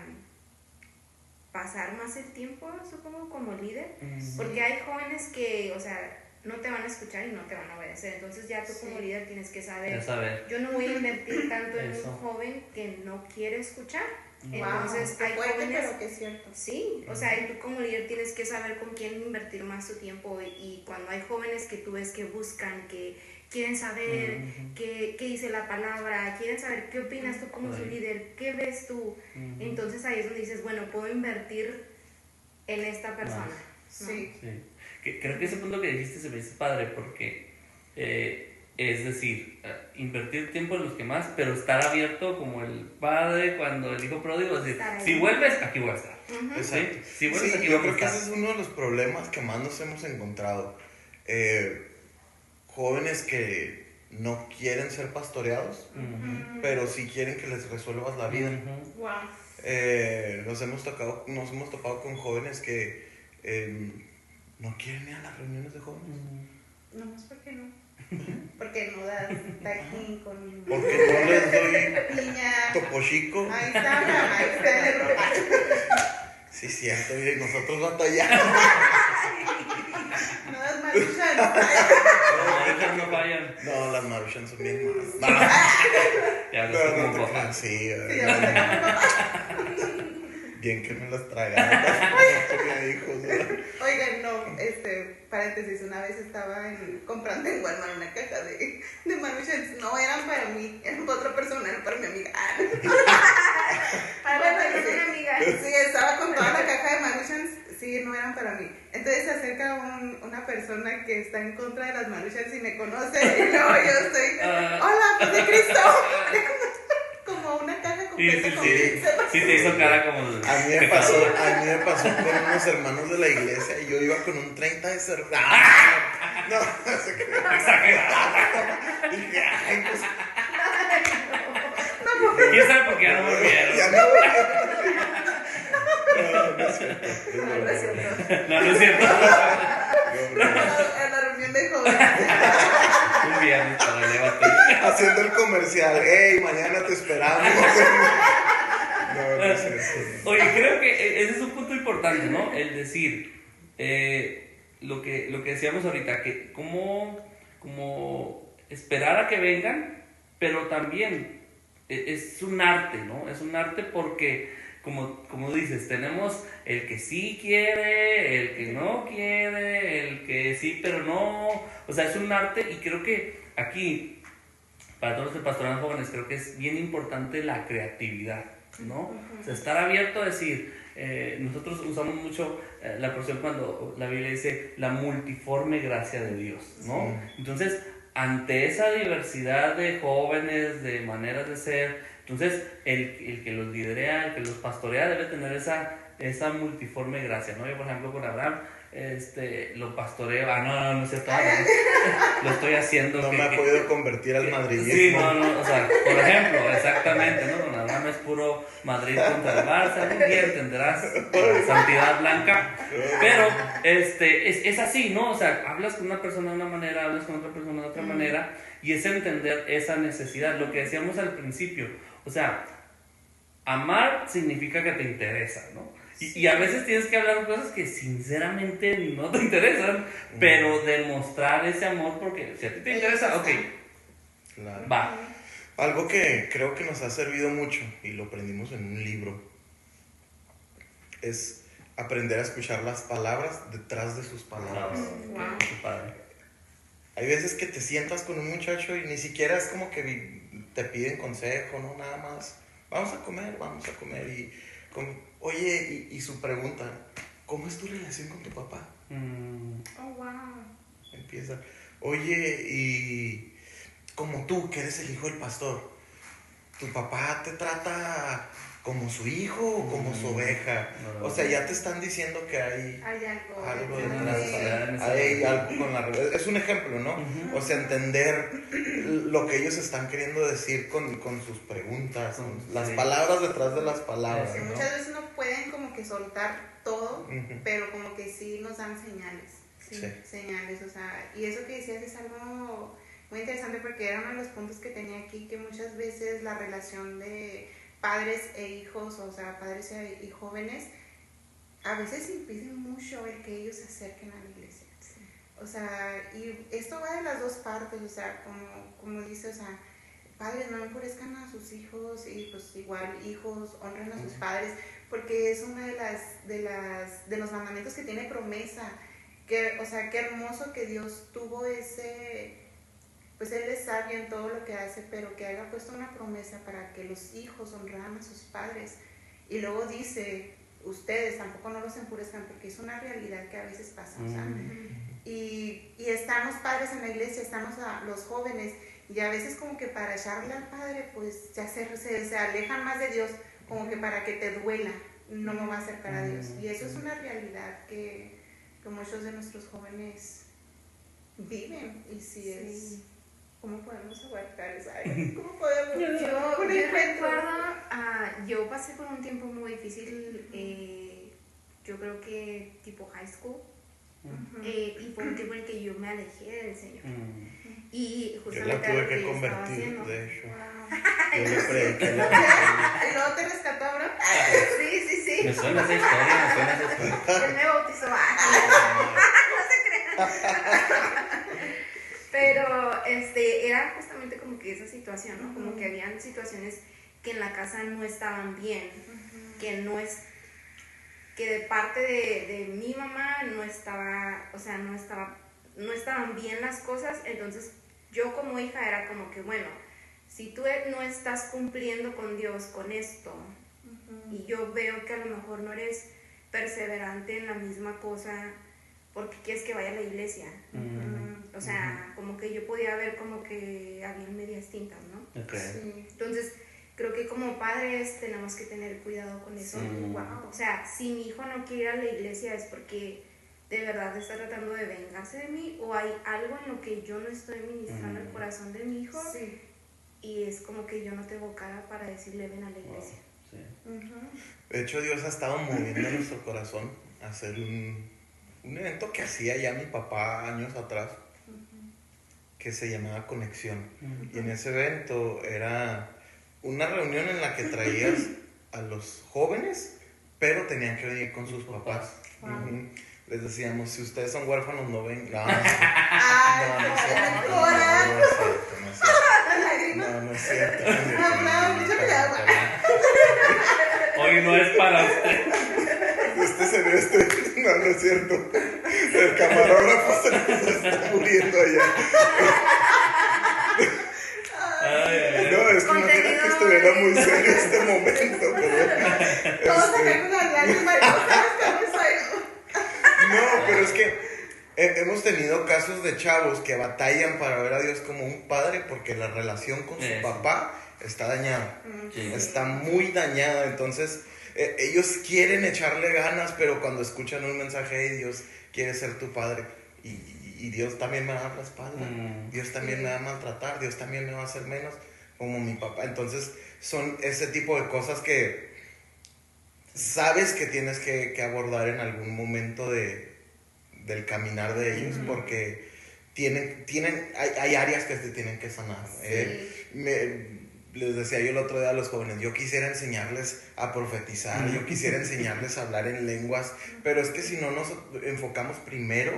Speaker 4: más el tiempo, supongo, como líder, porque hay jóvenes que, o sea, no te van a escuchar y no te van a obedecer, entonces ya tú como líder tienes que saber, yo no voy a invertir tanto en un joven que no quiere escuchar. Entonces hay jóvenes,
Speaker 1: pero que es cierto.
Speaker 4: Sí, o sea, y tú como líder tienes que saber con quién invertir más tu tiempo, y cuando hay jóvenes que tú ves que buscan, que quieren saber qué dice la palabra, quieren saber qué opinas tú como su líder, qué ves tú, entonces ahí es donde dices, bueno, puedo invertir en esta persona.
Speaker 1: Sí.
Speaker 2: Creo que ese punto que dijiste se me hizo padre, porque es decir, invertir tiempo en los que más, pero estar abierto como el padre cuando el hijo pródigo, es decir, si vuelves, aquí voy a estar.
Speaker 3: Exacto.
Speaker 2: Si vuelves, aquí
Speaker 3: yo
Speaker 2: voy a
Speaker 3: creo que
Speaker 2: estar.
Speaker 3: ese es uno de los problemas que más nos hemos encontrado. Jóvenes que no quieren ser pastoreados, pero sí quieren que les resuelvas la vida. Nos hemos topado con jóvenes que no quieren ir a las reuniones de jóvenes.
Speaker 1: No más porque no. Porque no das tajín con...
Speaker 3: Porque no les doy
Speaker 1: piña.
Speaker 3: Topo Chico.
Speaker 1: Ahí está el error.
Speaker 3: Sí, cierto, y nosotros batallamos.
Speaker 1: No das maruchan.
Speaker 2: No fallan.
Speaker 3: No, las maruchan son bien malas.
Speaker 2: Ya no
Speaker 3: Pero
Speaker 2: sé
Speaker 3: no
Speaker 2: cómo
Speaker 3: te creas, sí.
Speaker 1: Sí,
Speaker 3: Bien que me las tragaron. No tenía hijos, ¿verdad?
Speaker 1: Oigan, no, paréntesis, una vez estaba comprando en Walmart una caja de Maruchans. No eran para mí, eran para otra persona, eran para mi amiga.
Speaker 4: Para una amiga.
Speaker 1: Sí, estaba con toda la caja de Maruchans, sí, no eran para mí. Entonces se acerca una persona que está en contra de las Maruchans y me conoce, y luego yo estoy, hola, pues de Cristo. Como una caja como completa con
Speaker 2: Sí, te hizo cara como de
Speaker 3: A mí me pasó con unos hermanos de la iglesia y yo iba con un 30 de cerveza. No, se creó.
Speaker 2: exagerado.
Speaker 3: Y dije, ay, pues.
Speaker 2: ¿Quién sabe por qué ya no volvieron?
Speaker 3: Ya no volvieron. No es cierto.
Speaker 4: No es cierto.
Speaker 2: No, no es cierto.
Speaker 1: a la reunión de jóvenes.
Speaker 2: Un viernes para llévate.
Speaker 3: Haciendo el comercial. Hey, mañana te esperamos. No es cierto.
Speaker 2: Oye, creo que ese es un punto importante, ¿no? El decir, lo que decíamos ahorita, que como esperar a que vengan, pero también es un arte, ¿no? Es un arte porque, como dices, tenemos el que sí quiere, el que no quiere, el que sí, pero no. O sea, es un arte y creo que aquí, para todos los que pastorean jóvenes, creo que es bien importante la creatividad, ¿no? O sea, estar abierto a decir, nosotros usamos mucho la expresión cuando la Biblia dice la multiforme gracia de Dios, ¿no?
Speaker 3: Sí.
Speaker 2: Entonces, ante esa diversidad de jóvenes, de maneras de ser, entonces el que los liderea, el que los pastorea debe tener esa multiforme gracia, ¿no? Yo, por ejemplo, con Abraham, lo pastoreo, no es cierto, lo estoy haciendo.
Speaker 3: No me ha podido convertir al madridismo.
Speaker 2: Sí, o sea, por ejemplo, exactamente, ¿no? Don Abraham es puro Madrid contra el Barça, algún día entenderás la santidad blanca, pero es así, ¿no? O sea, hablas con una persona de una manera, hablas con otra persona de otra manera, y es entender esa necesidad, lo que decíamos al principio, o sea, amar significa que te interesa, ¿no? Y a veces tienes que hablar de cosas que sinceramente no te interesan, pero demostrar ese amor porque si a ti te interesa, ok,
Speaker 3: Claro.
Speaker 2: va.
Speaker 3: Algo que creo que nos ha servido mucho, y lo aprendimos en un libro, es aprender a escuchar las palabras detrás de sus palabras.
Speaker 4: Wow.
Speaker 2: Qué padre.
Speaker 3: Hay veces que te sientas con un muchacho y ni siquiera es como que te piden consejo, ¿no? Nada más, vamos a comer y... Oye, y su pregunta, ¿cómo es tu relación con tu papá?
Speaker 4: Oh, wow.
Speaker 3: Empieza, oye, y como tú, que eres el hijo del pastor, ¿tu papá te trata como su hijo o como su oveja?
Speaker 2: No.
Speaker 3: O sea, ya te están diciendo que hay
Speaker 4: Hay algo.
Speaker 3: algo
Speaker 2: Tiene
Speaker 3: detrás,
Speaker 2: necesidades.
Speaker 3: hay algo con la relación. Es un ejemplo, ¿no? O sea, entender lo que ellos están queriendo decir con sus preguntas, con las
Speaker 2: Sí.
Speaker 3: palabras detrás de las palabras,
Speaker 1: Que
Speaker 3: ¿no?
Speaker 1: muchas veces no pueden como que soltar todo,
Speaker 3: Ujú.
Speaker 1: pero como que sí nos dan señales.
Speaker 3: Sí.
Speaker 1: Señales, o sea, y eso que decías es algo muy interesante porque era uno de los puntos que tenía aquí, que muchas veces la relación de padres e hijos, o sea, padres y jóvenes, a veces impiden mucho el que ellos se acerquen a la iglesia. O sea, y esto va de las dos partes, o sea, como dice, o sea, padres no enfurezcan a sus hijos y pues igual hijos honren a sus padres, porque es una de los mandamientos que tiene promesa, que, o sea, qué hermoso que Dios tuvo pues Él es sabio en todo lo que hace, pero que haya puesto una promesa para que los hijos honraran a sus padres, y luego dice, ustedes tampoco no los enfurezcan, porque es una realidad que a veces pasa, o sea, y están los padres en la iglesia, están los jóvenes, y a veces como que para echarle al padre, pues ya se alejan más de Dios, como que para que te duela, no me va a acercar a Dios. Y eso es una realidad que muchos de nuestros jóvenes viven, y sí es... ¿Cómo podemos abarcar esa área? ¿Cómo podemos?
Speaker 4: Yo
Speaker 1: un encuentro.
Speaker 4: recuerdo, yo pasé por un tiempo muy difícil, yo creo que tipo high school, y fue un tiempo en el que yo me alejé del Señor. Y
Speaker 3: Yo
Speaker 4: justamente
Speaker 3: la tuve
Speaker 4: algo
Speaker 3: que
Speaker 4: yo estaba
Speaker 3: convertir,
Speaker 4: haciendo.
Speaker 3: de hecho.
Speaker 4: Wow.
Speaker 3: Yo le prediqué la
Speaker 1: ¿Y luego te rescató, bro?
Speaker 4: Sí.
Speaker 2: Me suena esa historia,
Speaker 4: Él me bautizó. No se crean. Pero era justamente como que esa situación, ¿no? Como que habían situaciones que en la casa no estaban bien, que de parte de mi mamá no estaba, o sea, no estaban bien las cosas. Entonces yo como hija era como que, bueno, si tú no estás cumpliendo con Dios con esto, y yo veo que a lo mejor no eres perseverante en la misma cosa porque quieres que vaya a la iglesia, o sea, como que yo podía ver como que había medias tintas, ¿no?
Speaker 2: Okay.
Speaker 1: Sí.
Speaker 4: Entonces creo que como padres tenemos que tener cuidado con eso.
Speaker 2: Sí.
Speaker 4: Wow. O sea, si mi hijo no quiere ir a la iglesia es porque de verdad está tratando de vengarse de mí, o hay algo en lo que yo no estoy ministrando el corazón de mi hijo,
Speaker 1: Sí.
Speaker 4: y es como que yo no tengo cara para decirle ven a la iglesia.
Speaker 2: Sí.
Speaker 3: De hecho, Dios ha estado moviendo nuestro corazón a hacer un evento que hacía ya mi papá años atrás, que se llamaba Conexión. Y en ese evento era una reunión en la que traías a los jóvenes, pero tenían que venir con sus papás.
Speaker 1: Wow.
Speaker 3: Les decíamos, si ustedes son huérfanos, no ven. No,
Speaker 1: Ay,
Speaker 3: no es cierto. No es cierto.
Speaker 1: mucho cuidado.
Speaker 2: Hoy no es para usted.
Speaker 3: No es cierto. El camarógrafo se está muriendo allá. No, es que no quería que estuviera muy serio este momento, pero...
Speaker 1: Todos sacando las lágrimas,
Speaker 3: No, pero es que hemos tenido casos de chavos que batallan para ver a Dios como un padre porque la relación con su papá está dañada.
Speaker 2: Sí.
Speaker 3: Está muy dañada, entonces ellos quieren echarle ganas, pero cuando escuchan un mensaje de Dios, quiere ser tu padre. Y Dios también me va a dar la espalda, Dios también me va a maltratar, Dios también me va a hacer menos, como mi papá. Entonces son ese tipo de cosas que sabes que tienes que abordar en algún momento del caminar de ellos, porque hay áreas que se tienen que sanar. Les decía yo el otro día a los jóvenes, yo quisiera enseñarles a profetizar, yo quisiera enseñarles a hablar en lenguas, pero es que si no nos enfocamos primero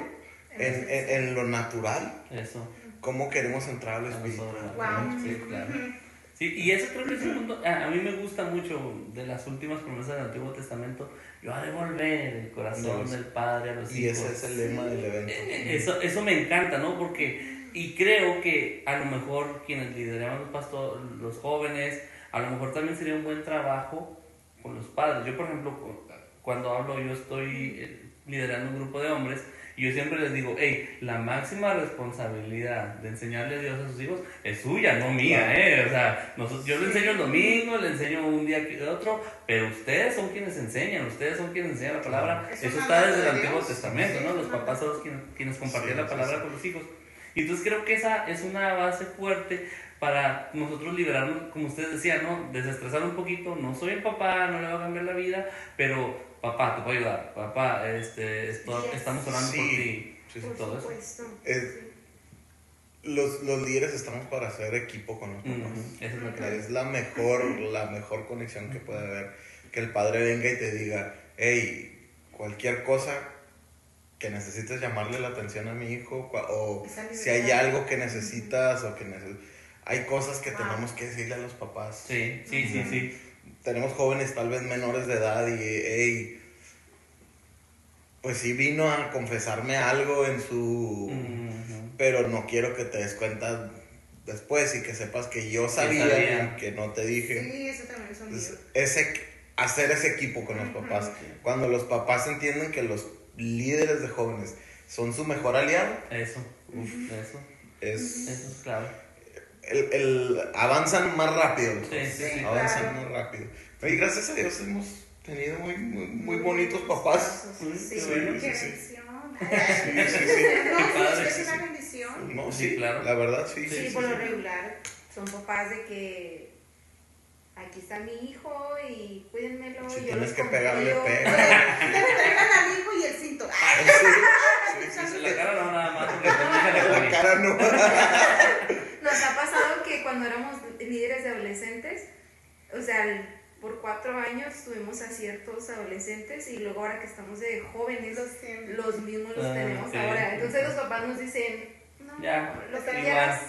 Speaker 3: en lo natural,
Speaker 2: Eso.
Speaker 3: ¿cómo queremos entrar al
Speaker 2: Algo
Speaker 3: espíritu?
Speaker 2: sobrenatural. Sí, claro. Sí, y eso creo que es un punto, a mí me gusta mucho de las últimas promesas del Antiguo Testamento, yo a devolver el corazón del Padre a los hijos.
Speaker 3: Y ese es el lema del evento.
Speaker 2: Eso me encanta, ¿no? Porque, y creo que a lo mejor quienes lideramos los jóvenes, a lo mejor también sería un buen trabajo con los padres. Yo, por ejemplo, cuando hablo, yo estoy liderando un grupo de hombres, y yo siempre les digo, hey, la máxima responsabilidad de enseñarle a Dios a sus hijos es suya, no mía, O sea, yo le enseño el domingo, le enseño un día que otro, pero ustedes son quienes enseñan, la palabra. Eso está desde el Antiguo Testamento, ¿no? Los papás son los quienes compartían la palabra con los hijos. Y entonces creo que esa es una base fuerte para nosotros liberarnos, como ustedes decían, ¿no? Desestresar un poquito. No soy el papá, no le va a cambiar la vida, pero papá, te puedo ayudar. Papá, estamos orando por ti. Sí,
Speaker 4: Por
Speaker 2: todo
Speaker 4: supuesto.
Speaker 3: Los líderes estamos para hacer equipo con los papás.
Speaker 2: Eso es lo que
Speaker 3: Es la mejor conexión que puede haber. Que el padre venga y te diga, hey, cualquier cosa que necesites llamarle la atención a mi hijo, o si hay algo que necesitas, hay cosas que tenemos que decirle a los papás.
Speaker 2: Sí.
Speaker 3: Tenemos jóvenes tal vez menores de edad y, hey, pues sí vino a confesarme algo en su... Pero no quiero que te des cuenta después y que sepas que yo sabía y que no te dije.
Speaker 1: Sí, eso también es un lío.
Speaker 3: Hacer ese equipo con los papás. Cuando los papás entienden que los líderes de jóvenes son su mejor aliado.
Speaker 2: Eso es clave.
Speaker 3: Avanzan más rápido.
Speaker 2: Sí.
Speaker 3: Avanzan más rápido. Y gracias a Dios hemos tenido muy bonitos papás.
Speaker 4: Sí,
Speaker 1: Qué
Speaker 3: sí.
Speaker 1: bendición.
Speaker 2: Padre,
Speaker 1: Es
Speaker 2: sí,
Speaker 1: una
Speaker 2: sí.
Speaker 1: bendición.
Speaker 3: No,
Speaker 2: Sí, claro.
Speaker 3: La verdad, sí.
Speaker 4: Sí, por lo regular son papás de que aquí está mi hijo y cuídenmelo.
Speaker 3: Si
Speaker 4: yo
Speaker 3: tienes
Speaker 4: los
Speaker 3: que pegarle,
Speaker 4: controlo.
Speaker 3: pega.
Speaker 1: Traigan al hijo y el cinto.
Speaker 2: La cara no, nada más, porque no
Speaker 3: La cara no.
Speaker 4: Nos ha pasado que cuando éramos líderes de adolescentes, o sea, por 4 años tuvimos a ciertos adolescentes y luego ahora que estamos de jóvenes, los mismos los tenemos
Speaker 2: sí.
Speaker 4: ahora. Entonces los papás nos dicen, no,
Speaker 2: Ya,
Speaker 4: lo que
Speaker 2: igual.
Speaker 4: quieras.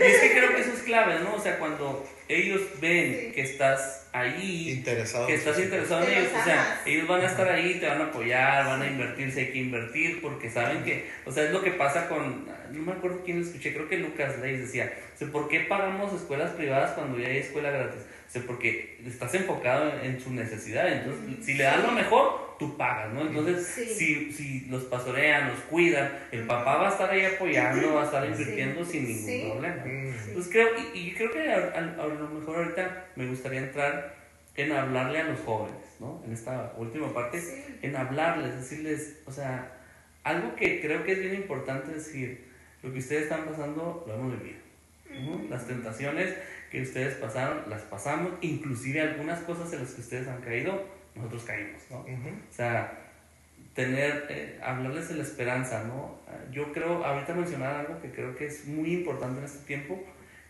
Speaker 2: Y es que creo que eso es clave, ¿no? O sea, cuando ellos ven que estás ahí,
Speaker 3: Interesado.
Speaker 2: que estás interesado en
Speaker 1: Que
Speaker 2: ellos,
Speaker 1: los
Speaker 2: o sea,
Speaker 1: amas.
Speaker 2: ellos van a estar ahí, te van a apoyar, van a invertir, si hay que invertir, porque saben que, o sea, es lo que pasa con, no me acuerdo quién lo escuché, creo que Lucas Leis decía, o sea, ¿por qué pagamos escuelas privadas cuando ya hay escuela gratis? O sea, porque estás enfocado en su necesidad, entonces, si le das lo mejor, tú pagas, ¿no? Entonces,
Speaker 4: Sí.
Speaker 2: si los pastorean, los cuidan, el papá va a estar ahí apoyando, va a estar invirtiendo sin ningún problema. Entonces creo, y creo que a lo mejor ahorita me gustaría entrar en hablarle a los jóvenes, ¿no? En esta última parte, en hablarles, decirles, o sea, algo que creo que es bien importante decir, lo que ustedes están pasando lo hemos vivido, ¿no? Las tentaciones que ustedes pasaron, las pasamos, inclusive algunas cosas en las que ustedes han caído, nosotros caímos, ¿no? O sea, hablarles de la esperanza, ¿no? Yo creo, ahorita mencionar algo que creo que es muy importante en este tiempo,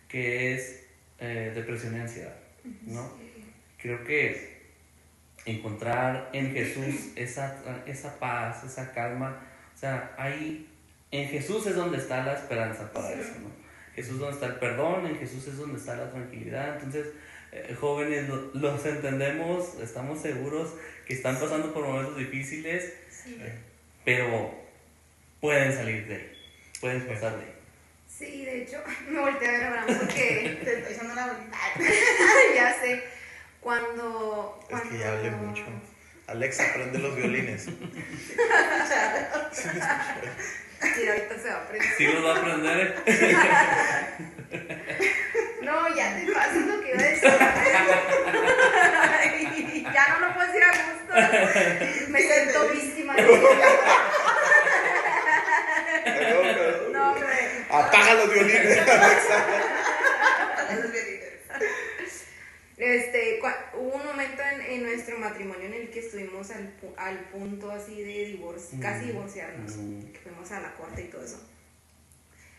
Speaker 2: que es depresión y ansiedad, ¿no? Creo que encontrar en Jesús esa paz, esa calma, o sea, ahí en Jesús es donde está la esperanza para eso, ¿no? Jesús es donde está el perdón, en Jesús es donde está la tranquilidad. Entonces, jóvenes, los entendemos, estamos seguros que están pasando por momentos difíciles, pero pueden salir de ahí, pueden pasar de ahí.
Speaker 4: Sí, de hecho, me volteé a ver a Abraham porque
Speaker 1: Te estoy echando la bolita.
Speaker 4: ya sé, cuando...
Speaker 3: Es que ya hablé mucho. Alexa, prende los violines.
Speaker 4: Sí, ahorita se va a aprender.
Speaker 2: Sí los va a aprender.
Speaker 4: No, ya te pasas lo que iba a decir. Ya no lo puedo decir a gusto. Me siento víctima de
Speaker 3: Perdón.
Speaker 4: No, hombre.
Speaker 3: Apaga los violines, Alexa.
Speaker 4: Hubo un momento en nuestro matrimonio en el que estuvimos al punto así de divorcio, casi divorciarnos, que fuimos a la corte y todo eso.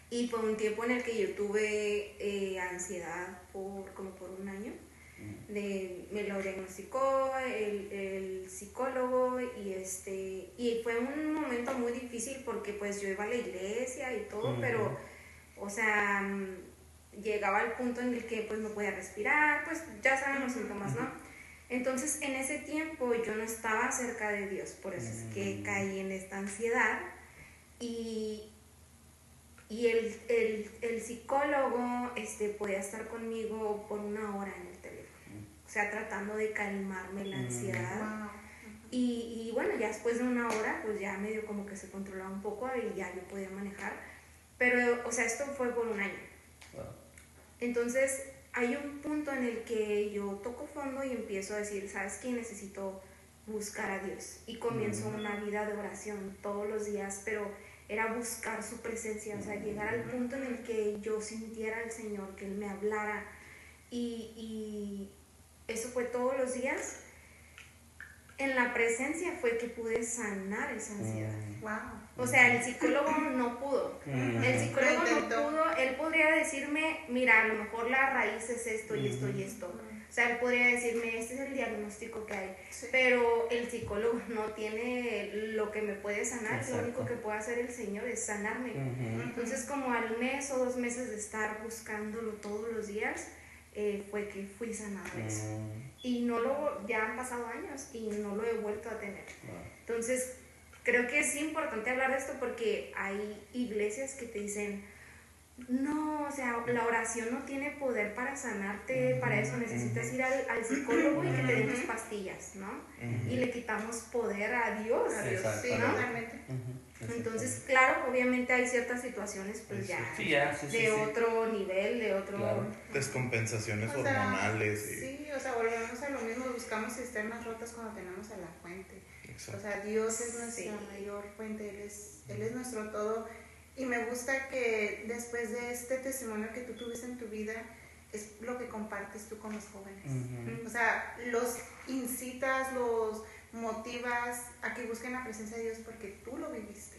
Speaker 4: Y fue un tiempo en el que yo tuve ansiedad como por un año. Me lo diagnosticó el psicólogo y fue un momento muy difícil porque pues yo iba a la iglesia y todo, pero, o sea, llegaba al punto en el que pues no podía respirar, pues ya saben los síntomas, ¿no? Entonces en ese tiempo yo no estaba cerca de Dios, por eso es que caí en esta ansiedad y el psicólogo podía estar conmigo por 1 hora en el teléfono, o sea, tratando de calmarme la ansiedad.
Speaker 1: Wow.
Speaker 4: Y bueno, ya después de 1 hora, pues ya medio como que se controlaba un poco y ya yo podía manejar. Pero, o sea, esto fue por 1 año.
Speaker 2: Wow.
Speaker 4: Entonces, hay un punto en el que yo toco fondo y empiezo a decir, ¿sabes qué? Necesito buscar a Dios. Y comienzo una vida de oración todos los días, pero era buscar su presencia, o sea, llegar al punto en el que yo sintiera al Señor, que Él me hablara. Y eso fue todos los días. En la presencia fue que pude sanar esa ansiedad.
Speaker 1: Wow.
Speaker 4: O sea, el psicólogo no pudo. El psicólogo no pudo. Él podría decirme, mira, a lo mejor la raíz es esto y esto y esto. O sea, él podría decirme, este es el diagnóstico que hay.
Speaker 1: Sí.
Speaker 4: Pero el psicólogo no tiene lo que me puede sanar.
Speaker 2: Exacto.
Speaker 4: Lo único que puede hacer el Señor es sanarme. Entonces, como al mes o 2 meses de estar buscándolo todos los días, fue que fui sanada de eso. Y ya han pasado años y no lo he vuelto a tener. Entonces, creo que es importante hablar de esto porque hay iglesias que te dicen, no, o sea, la oración no tiene poder para sanarte, para eso necesitas ir al psicólogo y que te den tus pastillas, ¿no? Y le quitamos poder a Dios,
Speaker 2: Exacto.
Speaker 1: Sí,
Speaker 4: ¿no?
Speaker 1: totalmente.
Speaker 4: Entonces, claro, obviamente hay ciertas situaciones, pues ya, de otro nivel, de otro...
Speaker 2: Claro.
Speaker 3: Descompensaciones
Speaker 1: O sea,
Speaker 3: hormonales.
Speaker 1: sí, o sea, volvemos a lo mismo, buscamos cisternas rotas cuando tenemos a la fuente.
Speaker 3: Exacto.
Speaker 1: O sea, Dios es nuestra mayor fuente, Él es nuestro todo. Y me gusta que después de este testimonio que tú tuviste en tu vida, es lo que compartes tú con los jóvenes. O sea, los incitas, los motivas a que busquen la presencia de Dios porque tú lo viviste.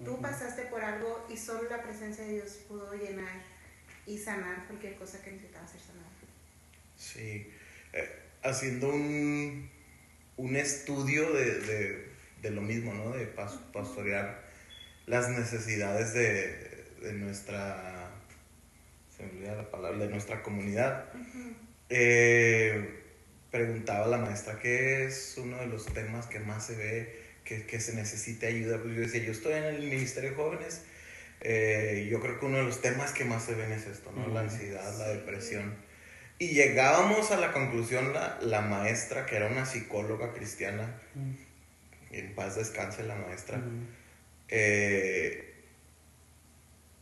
Speaker 1: Tú pasaste por algo y solo la presencia de Dios pudo llenar y sanar cualquier cosa que necesitaba ser sanada.
Speaker 3: Sí, haciendo un estudio de lo mismo, ¿no? De pastorear las necesidades de nuestra, se me olvida la palabra, de nuestra comunidad. Preguntaba la maestra qué es uno de los temas que más se ve que se necesite ayuda. Pues yo decía, yo estoy en el Ministerio de Jóvenes, yo creo que uno de los temas que más se ven es esto, ¿no? La ansiedad, la depresión. Y llegábamos a la conclusión, la maestra, que era una psicóloga cristiana, en paz descanse la maestra.
Speaker 2: Ujú.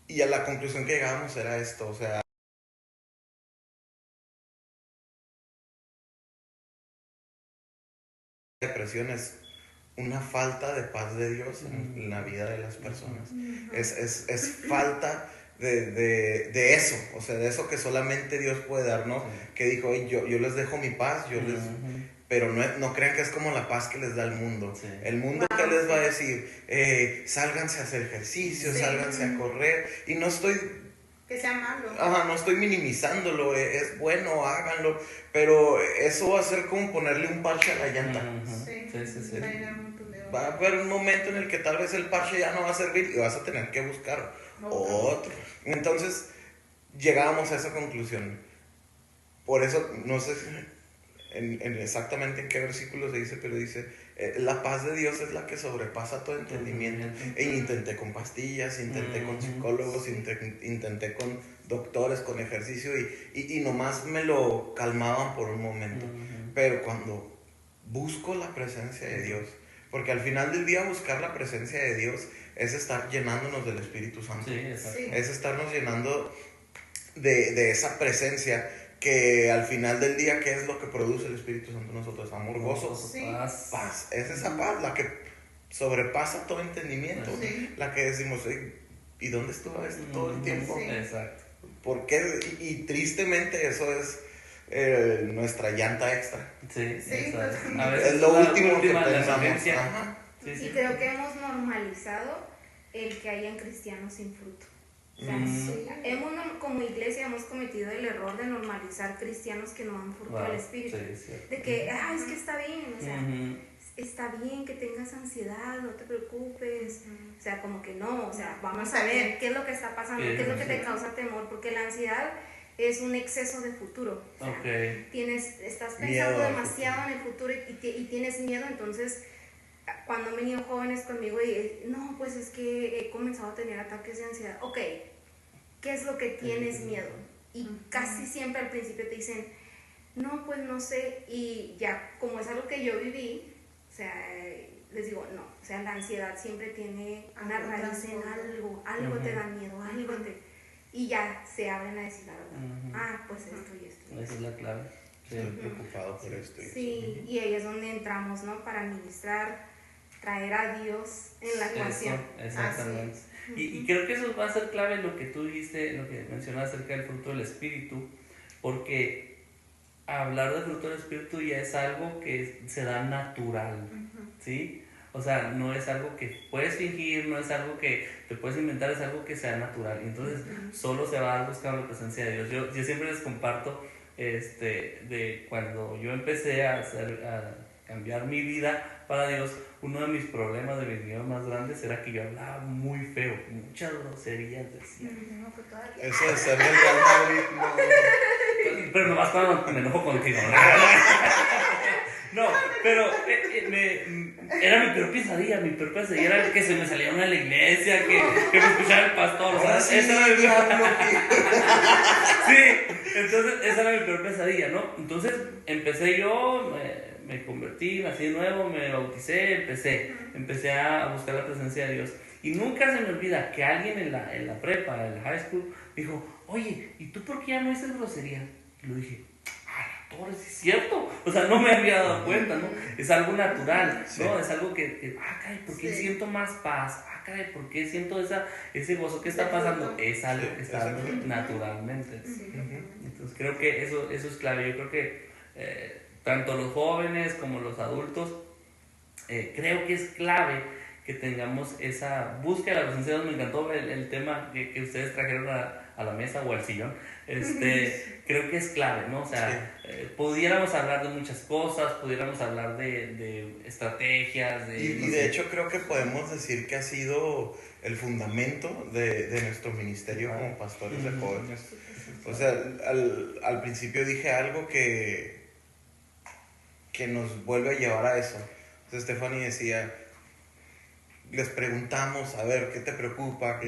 Speaker 3: Y a la conclusión que llegábamos era esto, o sea, depresión es una falta de paz de Dios en la vida de las personas. Es falta de eso, o sea, de eso que solamente Dios puede darnos, que dijo, "Oye, yo les dejo mi paz, pero no crean que es como la paz que les da el mundo.
Speaker 2: Sí.
Speaker 3: El mundo que les va a decir, sálganse a hacer ejercicio,
Speaker 1: Sí.
Speaker 3: sálganse a correr, y no estoy...
Speaker 1: Que sea malo.
Speaker 3: no estoy minimizándolo, es bueno, háganlo, pero eso va a ser como ponerle un parche a la llanta.
Speaker 1: Sí.
Speaker 2: Sí.
Speaker 1: Va a llegar un montón de
Speaker 3: Va a haber un momento en el que tal vez el parche ya no va a servir y vas a tener que buscar otro. Entonces, llegábamos a esa conclusión. Por eso, no sé exactamente en qué versículo se dice, pero dice, la paz de Dios es la que sobrepasa todo entendimiento. E intenté con pastillas, intenté con psicólogos, intenté con doctores, con ejercicio, y nomás me lo calmaban por un momento. Pero cuando busco la presencia de Dios, porque al final del día buscar la presencia de Dios es estar llenándonos del Espíritu Santo.
Speaker 2: Sí, exacto.
Speaker 1: Sí.
Speaker 3: Es estarnos llenando de esa presencia que al final del día, ¿qué es lo que produce el Espíritu Santo en nosotros? Amor, gozo,
Speaker 1: Sí.
Speaker 3: paz. Es esa paz la que sobrepasa todo entendimiento.
Speaker 1: Sí.
Speaker 3: La que decimos, ¿y dónde estuvo esto todo el tiempo?
Speaker 1: Sí.
Speaker 2: Exacto.
Speaker 3: ¿Por qué? Y tristemente eso es nuestra llanta extra.
Speaker 2: Sí,
Speaker 1: Sí,
Speaker 2: exacto.
Speaker 1: totalmente.
Speaker 2: A veces
Speaker 3: Es lo
Speaker 2: la
Speaker 3: último que
Speaker 2: última, la
Speaker 3: pensamos.
Speaker 2: emergencia.
Speaker 3: Ajá.
Speaker 2: Sí,
Speaker 4: Y
Speaker 2: sí.
Speaker 4: creo que hemos normalizado el que hayan cristianos sin fruto. O sea,
Speaker 1: Sí.
Speaker 4: como iglesia hemos cometido el error de normalizar cristianos que no dan fruto
Speaker 2: Wow,
Speaker 4: al Espíritu.
Speaker 2: sí, es cierto.
Speaker 4: De que, es que está bien, o sea,
Speaker 2: Ujú.
Speaker 4: está bien que tengas ansiedad, no te preocupes. O sea, como que no, o sea, vamos
Speaker 1: Está
Speaker 4: a ver
Speaker 1: bien.
Speaker 4: qué es lo que está pasando,
Speaker 2: Sí,
Speaker 4: qué es lo que
Speaker 2: sí.
Speaker 4: te causa temor, porque la ansiedad es un exceso de futuro. O sea,
Speaker 2: Ok.
Speaker 4: estás pensando
Speaker 3: Miedo al
Speaker 4: demasiado en el futuro y tienes miedo, entonces cuando han venido jóvenes conmigo y no, pues es que he comenzado a tener ataques de ansiedad. Ok, ¿qué es lo que tienes miedo? Y casi siempre al principio te dicen, no, pues no sé, y ya como es algo que yo viví, o sea, les digo, no, o sea, la ansiedad siempre tiene una
Speaker 1: Algo
Speaker 4: raíz en
Speaker 1: trasfondo.
Speaker 4: algo te
Speaker 2: Ujú.
Speaker 4: da miedo, algo te... Y ya se abren a decir la verdad.
Speaker 2: Ujú.
Speaker 4: Pues esto y esto. y
Speaker 2: Esa
Speaker 4: esto.
Speaker 2: es la clave. Sí.
Speaker 3: Estoy preocupado por esto.
Speaker 4: Sí, y ahí es donde entramos, ¿no? Para ministrar, traer a Dios en la ecuación.
Speaker 2: Eso, exactamente.
Speaker 1: Así
Speaker 2: Y creo que eso va a ser clave lo que tú dijiste, lo que mencionaste acerca del fruto del Espíritu, porque hablar del fruto del Espíritu ya es algo que se da natural, ¿sí? O sea, no es algo que puedes fingir, no es algo que te puedes inventar, es algo que sea natural. Entonces, solo se va a buscar la presencia de Dios. Yo siempre les comparto de cuando yo empecé a cambiar mi vida para Dios, uno de mis problemas, de mis miedos más grandes era que yo hablaba muy feo, muchas groserías decía.
Speaker 1: No, pues todavía.
Speaker 3: Eso de ser del Real Madrid,
Speaker 2: Pero nomás cuando me enojo contigo. No, pero era mi peor pesadilla era que se me salieron a la iglesia, que me escuchara el pastor.
Speaker 3: Ahora
Speaker 2: ¿Sabes?
Speaker 3: sí,
Speaker 2: Esa era mi
Speaker 3: diablo,
Speaker 2: Sí, entonces esa era mi peor pesadilla, ¿no? Entonces empecé yo, me convertí, nací de nuevo, me bauticé, empecé a buscar la presencia de Dios. Y nunca se me olvida que alguien en la prepa, en la high school, dijo, oye, ¿y tú por qué ya no dices grosería? Y lo dije, torre, sí es cierto. O sea, no me había dado cuenta, ¿no? Es algo natural, ¿no? Es algo que caray, ¿por qué siento más paz? Caray, ¿por qué siento ese gozo? ¿Qué está pasando? Es algo que está dando naturalmente.
Speaker 1: Sí.
Speaker 2: Entonces creo que eso es clave. Yo creo que tanto los jóvenes como los adultos, creo que es clave que tengamos esa búsqueda de la presencia de Dios. Me encantó el tema que ustedes trajeron a la mesa o al sillón. Creo que es clave, ¿no? O sea, pudiéramos hablar de muchas cosas, pudiéramos hablar de estrategias,
Speaker 3: y de hecho creo que podemos decir que ha sido el fundamento de nuestro ministerio como pastores de jóvenes. O sea, al principio dije algo que nos vuelve a llevar a eso. Entonces Stephanie decía, les preguntamos, a ver, ¿qué te preocupa?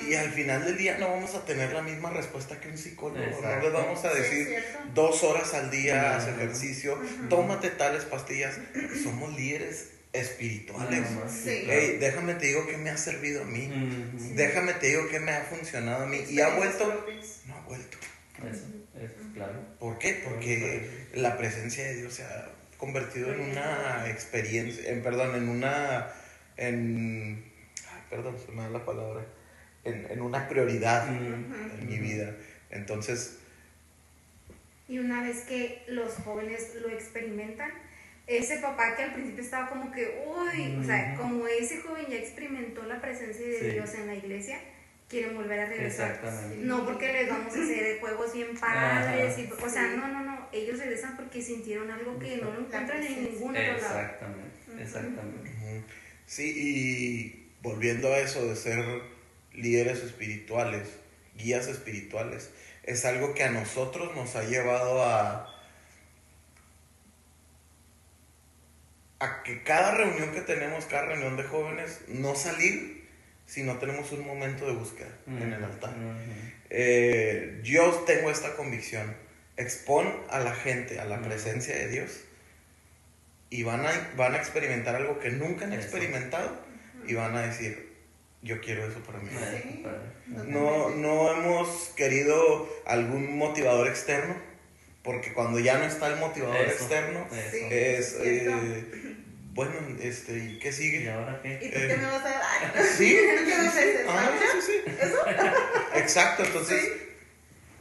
Speaker 3: Y al final del día no vamos a tener la misma respuesta que un psicólogo.
Speaker 2: Exacto.
Speaker 3: No les vamos a decir
Speaker 1: Sí, es cierto.
Speaker 3: 2 horas al día, haz ejercicio, tómate tales pastillas. Somos líderes espirituales.
Speaker 1: Sí.
Speaker 3: Hey, déjame te digo que me ha servido a mí.
Speaker 2: Ujú.
Speaker 3: Déjame te digo que me ha funcionado a mí. ¿Y ha vuelto?
Speaker 1: Propias.
Speaker 3: No ha vuelto.
Speaker 2: Eso, claro.
Speaker 3: ¿Por qué? Porque la presencia de Dios se ha convertido en una experiencia, perdón, se me da la palabra, en una prioridad en mi vida. Entonces,
Speaker 4: Y una vez que los jóvenes lo experimentan, ese papá que al principio estaba como que, uy, o sea, como ese joven ya experimentó la presencia de
Speaker 2: Sí.
Speaker 4: Dios en la iglesia, quieren volver a regresar.
Speaker 2: Exactamente.
Speaker 4: No porque les vamos a hacer juegos bien padres, y, o sea, no, ellos regresan porque sintieron algo que no lo encuentran en ningún otro lado.
Speaker 2: Exactamente.
Speaker 3: sí, y volviendo a eso de ser líderes espirituales, guías espirituales, es algo que a nosotros nos ha llevado a que cada reunión que tenemos, cada reunión de jóvenes, no salir si no tenemos un momento de búsqueda en el altar. Yo tengo esta convicción: expon a la gente a la presencia de Dios y van a experimentar algo que nunca han experimentado y van a decir, yo quiero eso para mí.
Speaker 1: Sí.
Speaker 3: No hemos querido algún motivador externo, porque cuando ya no está el motivador externo, es bueno, ¿y qué sigue?
Speaker 2: ¿Y ahora qué?
Speaker 1: ¿Y tú qué me vas a dar?
Speaker 3: Sí,
Speaker 1: ¿Qué vas a hacer?
Speaker 3: sí. ¿Eso? Exacto, entonces...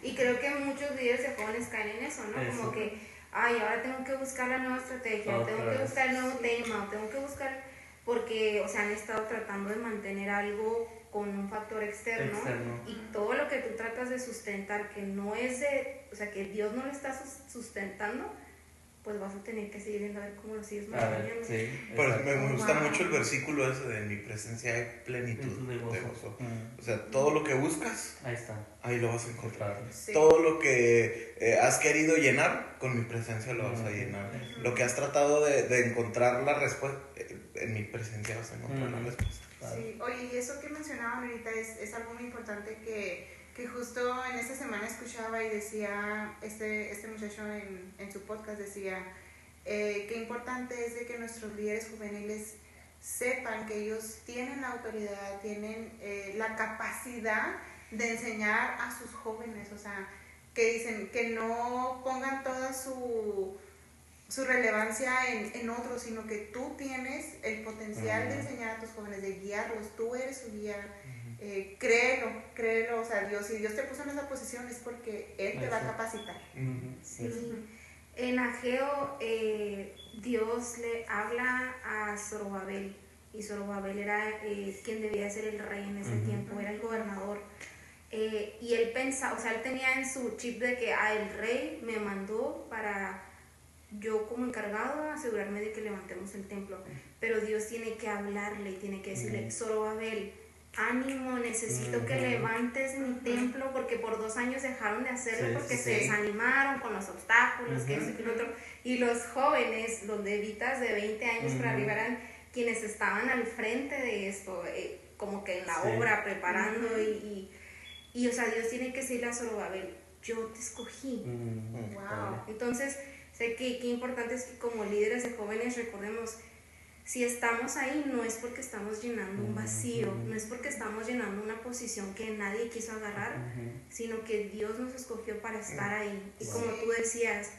Speaker 4: Y creo que muchos líderes de jóvenes caen en eso, ¿no? Como que, ay, ahora tengo que buscar la nueva estrategia, tengo que buscar el nuevo tema, tengo que buscar... Porque, o sea, han estado tratando de mantener algo con un factor externo. Y todo lo que tú tratas de sustentar, que no es o sea, que Dios no lo está sustentando, pues vas a tener que seguir viendo a ver cómo lo sigues manteniendo.
Speaker 3: Pero me gusta mucho el versículo ese de en mi presencia hay plenitud de gozo. O sea, todo lo que buscas,
Speaker 2: ahí está.
Speaker 3: Ahí lo vas a encontrar.
Speaker 1: Sí.
Speaker 3: Todo lo que has querido llenar, con mi presencia lo vas a llenar. Lo que has tratado de encontrar la respuesta, en mi presencia vas a encontrar la respuesta.
Speaker 1: Sí. Oye, y eso que mencionaban ahorita es algo muy importante que justo en esta semana escuchaba y decía este muchacho en su podcast, decía qué importante es de que nuestros líderes juveniles sepan que ellos tienen la autoridad, tienen la capacidad de enseñar a sus jóvenes, o sea, que dicen que no pongan toda su relevancia en otros, sino que tú tienes el potencial de enseñar a tus jóvenes, de guiarlos, tú eres su guía. Créelo, o sea, si Dios te puso en esa posición es porque Él te va a capacitar.
Speaker 4: Sí. En Ageo, Dios le habla a Zorobabel, y Zorobabel era quien debía ser el rey en ese tiempo, era el gobernador. Y él pensaba, o sea, él tenía en su chip de que el rey me mandó para yo como encargado asegurarme de que levantemos el templo, pero Dios tiene que hablarle y tiene que decirle, Zorobabel, ánimo, necesito que levantes mi templo, porque por 2 años dejaron de hacerlo porque se desanimaron con los obstáculos, que eso y que lo otro, y los jóvenes, los levitas de 20 años para arriba eran quienes estaban al frente de esto, como que en la obra, preparando y o sea, Dios tiene que decirle a Zorobabel, yo te escogí.
Speaker 1: Wow.
Speaker 4: Entonces, sé que qué importante es que como líderes de jóvenes recordemos, si estamos ahí no es porque estamos llenando un vacío, no es porque estamos llenando una posición que nadie quiso agarrar, sino que Dios nos escogió para estar ahí. Y como tú decías,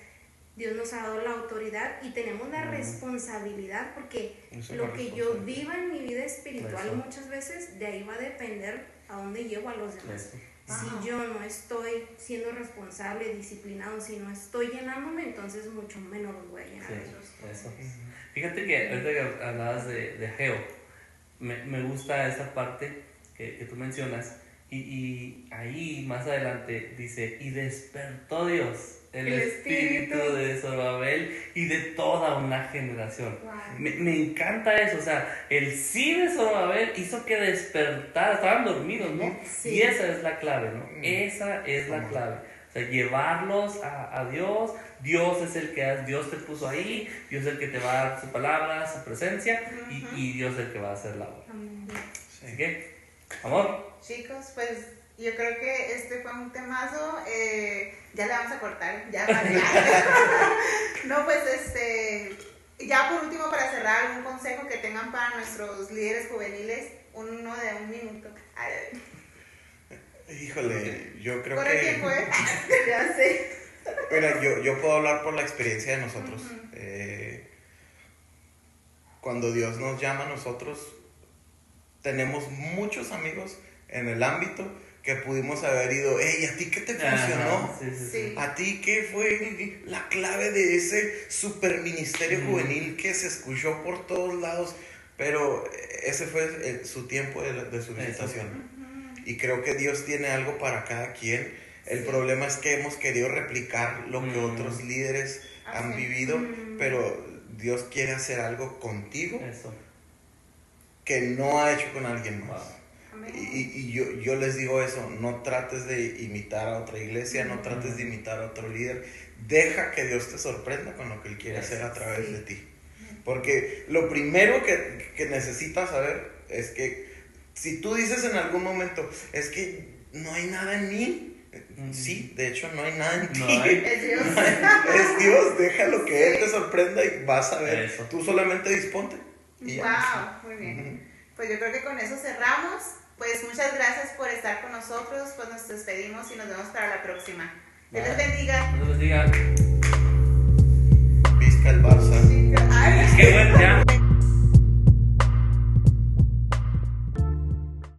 Speaker 4: Dios nos ha dado la autoridad y tenemos la responsabilidad, porque lo que yo viva en mi vida espiritual muchas veces, de ahí va a depender a dónde llevo a los demás. Si yo no estoy siendo responsable, disciplinado, si no estoy llenándome, entonces mucho menos los voy a llenar.
Speaker 2: Eso. Fíjate que ahorita que hablabas de Ageo, me gusta esa parte que tú mencionas, y ahí más adelante dice, y despertó Dios el espíritu de Zorobabel y de toda una generación. Me encanta eso, o sea, el sí de Zorobabel hizo que despertara, estaban dormidos, ¿no? Sí. Y esa es la clave, ¿no? Esa es la clave. O sea, llevarlos a Dios. Dios es el que Dios te puso ahí, Dios es el que te va a dar su palabra, su presencia, y Dios es el que va a hacer la obra. Así que, amor.
Speaker 1: Chicos, pues yo creo que este fue un temazo. Ya le vamos a cortar, ya vale. No, pues Ya por último, para cerrar, algún consejo que tengan para nuestros líderes juveniles, uno de 1 minuto.
Speaker 3: Híjole, yo creo
Speaker 1: ¿Corre
Speaker 3: que...
Speaker 1: quién fue?
Speaker 4: Ya sé.
Speaker 3: Mira, yo puedo hablar por la experiencia de nosotros. Cuando Dios nos llama a nosotros, tenemos muchos amigos en el ámbito que pudimos haber ido, hey, ¿a ti qué te funcionó?
Speaker 1: Sí.
Speaker 3: ¿A ti qué fue la clave de ese super ministerio juvenil que se escuchó por todos lados? Pero ese fue su tiempo de su visitación. Y creo que Dios tiene algo para cada quien. El problema es que hemos querido replicar lo que otros líderes han vivido, pero Dios quiere hacer algo contigo que no ha hecho con alguien más. Y yo les digo eso, no trates de imitar a otra iglesia, no trates de imitar a otro líder. Deja que Dios te sorprenda con lo que Él quiere hacer a través de ti. Porque lo primero que necesitas saber es que si tú dices en algún momento, es que no hay nada en mí. Sí, de hecho no hay nada en ti.
Speaker 1: Es Dios.
Speaker 3: Es Dios, déjalo que Él te sorprenda y vas a ver. Tú solamente disponte. Y
Speaker 1: Wow, muy bien. Pues yo creo que con eso cerramos. Pues muchas gracias por estar con nosotros. Pues nos despedimos y nos vemos para la próxima. Dios les bendiga.
Speaker 2: Dios les bendiga.